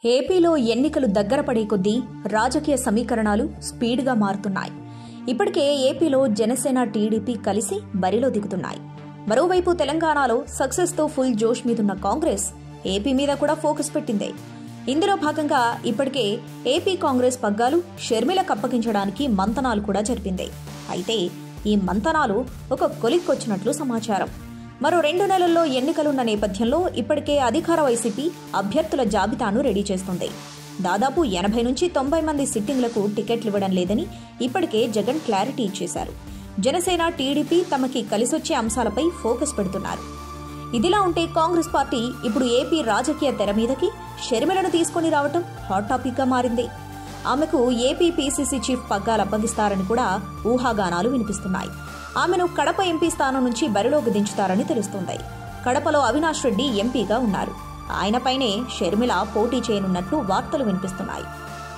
ఏపీలో ఎన్నికలు దగ్గర పడే కొద్దీ రాజకీయ సమీకరణాలు స్పీడ్గా మారుతున్నాయి. ఇప్పటికే ఏపీలో జనసేన టీడీపీ కలిసి బరిలో దిగుతున్నాయి. మరోవైపు తెలంగాణలో సక్సెస్తో ఫుల్ జోష్ మీదున్న కాంగ్రెస్ ఏపీ మీద కూడా ఫోకస్ పెట్టింది. ఇందులో భాగంగా ఇప్పటికే ఏపీ కాంగ్రెస్ పగ్గాలు షర్మిలకు అప్పగించడానికి మంతనాలు కూడా జరిపింది. అయితే ఈ మంతనాలు ఒక కొలిక్కొచ్చినట్లు సమాచారం. మరో 2 నెలల్లో ఎన్నికలున్న నేపథ్యంలో ఇప్పటికే అధికార వైసీపీ అభ్యర్థుల జాబితాను రెడీ చేస్తుంది. దాదాపు 80 నుంచి 90 మంది సిట్టింగ్లకు టికెట్లు ఇవ్వడం లేదని ఇప్పటికే జగన్ క్లారిటీ ఇచ్చేశారు. జనసేన టీడీపీ తమకి కలిసొచ్చే అంశాలపై ఫోకస్ పెడుతున్నారు. ఇదిలా ఉంటే కాంగ్రెస్ పార్టీ ఇప్పుడు ఏపీ రాజకీయ తెర మీదకి షర్మిలను తీసుకుని రావటం హాట్ టాపిక్ గా మారింది. ఆమెకు ఏపీ పీసీసీ చీఫ్ పగ్గాలు అప్పగిస్తారని కూడా ఊహాగానాలు వినిపిస్తున్నాయి. ఆమెను కడప ఎంపీ స్థానం నుంచి బరిలోకి దించుతారని తెలుస్తోంది. కడపలో అవినాష్ రెడ్డి ఎంపీగా ఉన్నారు. ఆయనపైనే షర్మిల పోటీ చేయనున్నట్లు వార్తలు వినిపిస్తున్నాయి.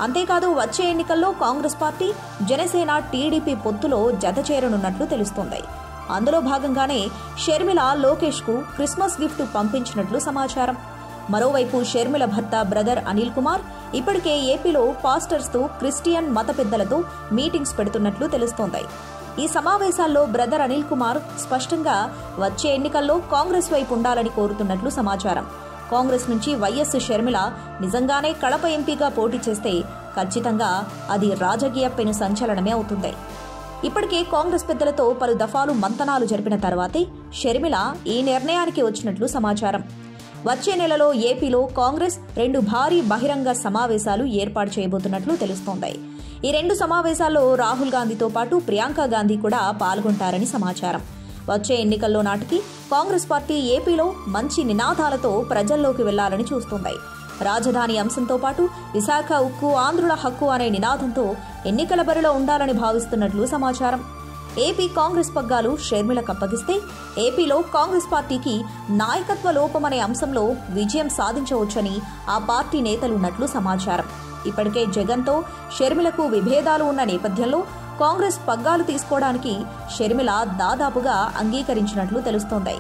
అంతేకాదు వచ్చే ఎన్నికల్లో కాంగ్రెస్ పార్టీ జనసేన టీడీపీ పొత్తులో జత చేరనున్నట్లు తెలుస్తోంది. అందులో భాగంగానే షర్మిల లోకేష్ కు క్రిస్మస్ గిఫ్ట్ పంపించినట్లు సమాచారం. మరోవైపు షర్మిల భర్త బ్రదర్ అనిల్ కుమార్ ఇప్పటికే ఏపీలో పాస్టర్స్ తో క్రిస్టియన్ మత పెద్దలతో మీటింగ్స్ పెడుతున్నట్లు తెలుస్తోంది. ఈ సమావేశాల్లో బ్రదర్ అనిల్ కుమార్ స్పష్టంగా వచ్చే ఎన్నికల్లో కాంగ్రెస్ వైపు ఉండాలని కోరుతున్నట్లు సమాచారం. కాంగ్రెస్ నుంచి వైఎస్ షర్మిల నిజంగానే కడప ఎంపీగా పోటీ చేస్తే ఖచ్చితంగా అది రాజకీయ పెను సంచలనమే అవుతుంది. ఇప్పటికే కాంగ్రెస్ పెద్దలతో పలు దఫాలు మంతనాలు జరిపిన తర్వాతే షర్మిల ఈ నిర్ణయానికి వచ్చినట్లు సమాచారం. వచ్చే నెలలో ఏపీలో కాంగ్రెస్ 2 భారీ బహిరంగ సమావేశాలు ఏర్పాటు చేయబోతున్నట్లు తెలుస్తోంది. ఈ 2 సమావేశాల్లో రాహుల్ గాంధీతో పాటు ప్రియాంక గాంధీ కూడా పాల్గొంటారని సమాచారం. వచ్చే ఎన్నికల్లో నాటికి కాంగ్రెస్ పార్టీ ఏపీలో మంచి నినాదాలతో ప్రజల్లోకి వెళ్లాలని చూస్తోంది. రాజధాని అంశంతో పాటు విశాఖ ఉక్కు ఆంధ్రుల హక్కు అనే నినాదంతో ఎన్నికల బరిలో ఉండాలని భావిస్తున్నట్లు సమాచారం. ఏపీ కాంగ్రెస్ పగ్గాలు షర్మిలకు అప్పగిస్తే ఏపీలో కాంగ్రెస్ పార్టీకి నాయకత్వ లోపమనే అంశంలో విజయం సాధించవచ్చని ఆ పార్టీ నేతలున్నట్లు సమాచారం. ఇప్పటికే జగన్తో షర్మిలకు విభేదాలు ఉన్న నేపథ్యంలో కాంగ్రెస్ పగ్గాలు తీసుకోవడానికి షర్మిల దాదాపుగా అంగీకరించినట్లు తెలుస్తోంది.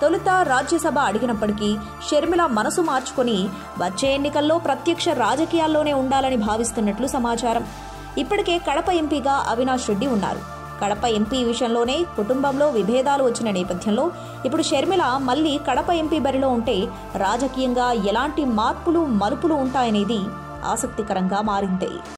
తొలుత రాజ్యసభ అడిగినప్పటికీ షర్మిల మనసు మార్చుకుని వచ్చే ఎన్నికల్లో ప్రత్యక్ష రాజకీయాల్లోనే ఉండాలని భావిస్తున్నట్లు సమాచారం. ఇప్పటికే కడప ఎంపీగా అవినాష్ రెడ్డి ఉన్నారు. కడప ఎంపీ విషయంలోనే కుటుంబంలో విభేదాలు వచ్చిన నేపథ్యంలో ఇప్పుడు షర్మిల మళ్లీ కడప ఎంపీ బరిలో ఉంటే రాజకీయంగా ఎలాంటి మార్పులు మలుపులు ఉంటాయనేది ఆసక్తికరంగా మారింది.